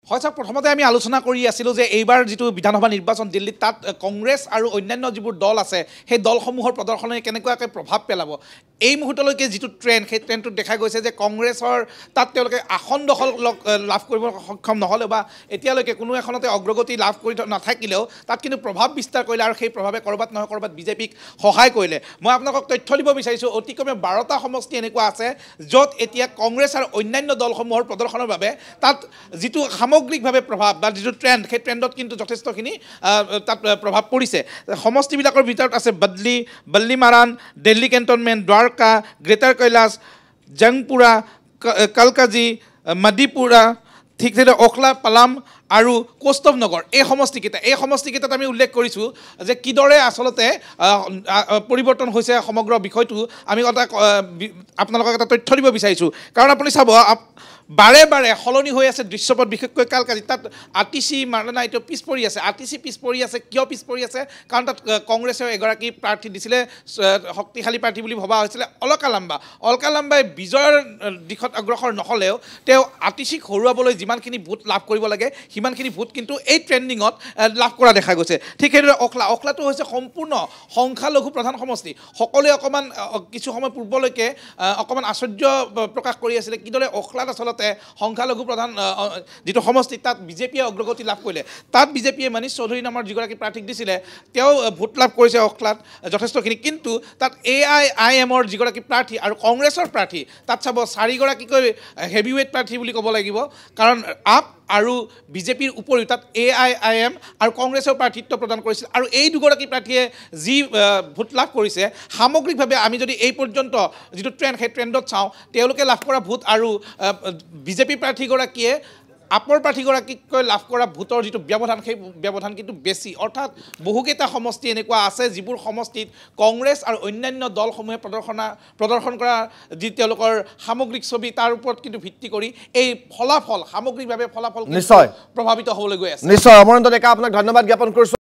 হয় স্যাৰ, প্ৰথমতে আমি আলোচনা কৰি আছিলোঁ যে এইবাৰ যেটো বিধানসভা নিৰ্বাচন দিল্লীত তাত কংগ্ৰেছ আৰু অন্যান্য যিবোৰ দল আছে সেই দলসমূহৰ প্ৰদৰ্শনে কেনেকুৱাকৈ প্ৰভাৱ পেলাব। এই মুহূৰ্তলৈকে যেটো ট্ৰেন্ড সেই ট্ৰেন্ডটো দেখা গৈছে যে কংগ্ৰেছৰ তাত তেওঁলোকে আসন দখল লাভ কৰিব সক্ষম নহলে বা এতিয়ালৈকে কোনো এখনতে অগ্ৰগতি লাভ কৰি নাথাকিলেও তাত কিন্তু প্ৰভাৱ বিস্তাৰ কৰিলে আৰু সেই প্ৰভাৱে কৰবাত নহয় কৰবাত বিজেপিক সহায় কৰিলে। মই আপোনালোকক তথ্য দিব বিচাৰিছোঁ অতিকমে 12টা সমষ্টি এনেকুৱা আছে য'ত এতিয়া কংগ্ৰেছ আৰু অন্যান্য দলসমূহৰ প্ৰদৰ্শনৰ বাবে তাত যেটো সামগ্ৰিকভাৱে প্ৰভাৱ বা যেটো ট্ৰেন্ড সেই ট্ৰেন্ডত কিন্তু যথেষ্টখিনি তাত প্ৰভাৱ পৰিছে। সমষ্টিবিলাকৰ ভিতৰত আছে বল্লীমাৰান, দিল্লী কেণ্টনমেণ্ট, দ্বাৰকা, গ্ৰেটাৰ কৈলাশ, জংপুৰা, কালকাজি, মদিপুৰা, ঠিক সেইদৰে ওখলা, পালাম আৰু কৌস্তভনগৰ। এই সমষ্টিকেইটাত আমি উল্লেখ কৰিছোঁ যে কিদৰে আচলতে পৰিৱৰ্তন হৈছে সমগ্ৰ বিষয়টো আমি আপোনালোকক এটা তথ্য দিব বিচাৰিছোঁ। কাৰণ আপুনি চাব বাৰে বাৰে সলনি হৈ আছে দৃশ্যপট, বিশেষকৈ কালকাজি তাত আতিশী মাৰ্লেনা এইটো পিছ পৰি আছে। আতিশী পিছ পৰি আছে, কিয় পিছ পৰি আছে? কাৰণ তাত কংগ্ৰেছেও এগৰাকী প্ৰাৰ্থী দিছিলে, শক্তিশালী প্ৰাৰ্থী বুলি ভবা হৈছিলে অলকা লাম্বা। অলকা লাম্বাই বিজয়ৰ দিশত অগ্ৰসৰ নহ'লেও তেওঁ আতিশীক হৰুৱাবলৈ যিমানখিনি ভোট লাভ কৰিব লাগে সিমানখিনি ভোট কিন্তু এই ট্ৰেণ্ডিঙত লাভ কৰা দেখা গৈছে। ঠিক সেইদৰে ওখলাটো হৈছে সম্পূৰ্ণ সংখ্যালঘু প্ৰধান সমষ্টি। সকলোৱে অকণমান কিছু সময় পূৰ্বলৈকে অকণমান আশ্চৰ্য প্ৰকাশ কৰি আছিলে কিদৰে ওখলাত আচলতে সংখ্যালঘু প্ৰধান যেটো সমষ্টি তাত বিজেপিয়ে অগ্ৰগতি লাভ কৰিলে। তাত বিজেপিয়ে মনীষ চৌধুৰী নামৰ যিগৰাকী প্ৰাৰ্থীক দিছিলে তেওঁ ভোট লাভ কৰিছে ওখলাত যথেষ্টখিনি। কিন্তু তাত AIIMৰ যিগৰাকী প্ৰাৰ্থী আৰু কংগ্ৰেছৰ প্ৰাৰ্থী তাত চাব 4গৰাকীকৈ হেভিৱেইট প্ৰাৰ্থী বুলি ক'ব লাগিব। কাৰণ আপ আৰু বিজেপিৰ উপৰিও তাত AIIM আৰু কংগ্ৰেছৰ প্ৰাৰ্থিত্ব প্ৰদান কৰিছিল আৰু এই দুগৰাকী প্ৰাৰ্থীয়ে যি ভোট লাভ কৰিছে সামগ্ৰিকভাৱে আমি যদি এই পৰ্যন্ত যেটো ট্ৰেন্ড সেই ট্ৰেন্ডত চাওঁ তেওঁলোকে লাভ কৰা ভোট আৰু বিজেপি প্ৰাৰ্থীগৰাকীয়ে আপৰ প্ৰাৰ্থীগৰাকীতকৈ লাভ কৰা ভোটৰ যেটো ব্যৱধান সেই ব্যৱধান কিন্তু বেছি। অৰ্থাৎ বহুকেইটা সমষ্টি এনেকুৱা আছে যিবোৰ সমষ্টিত কংগ্ৰেছ আৰু অন্যান্য দলসমূহে প্ৰদৰ্শন কৰা যি তেওঁলোকৰ সামগ্ৰিক ছবি তাৰ ওপৰত কিন্তু ভিত্তি কৰি এই ফলাফল সামগ্ৰিকভাৱে ফলাফল নিশ্চয় প্ৰভাৱিত হ'বলৈ গৈ আছে। নিশ্চয় অমৰেন্দ্ৰ ডেকা আপোনাক ধন্যবাদ জ্ঞাপন কৰিছোঁ।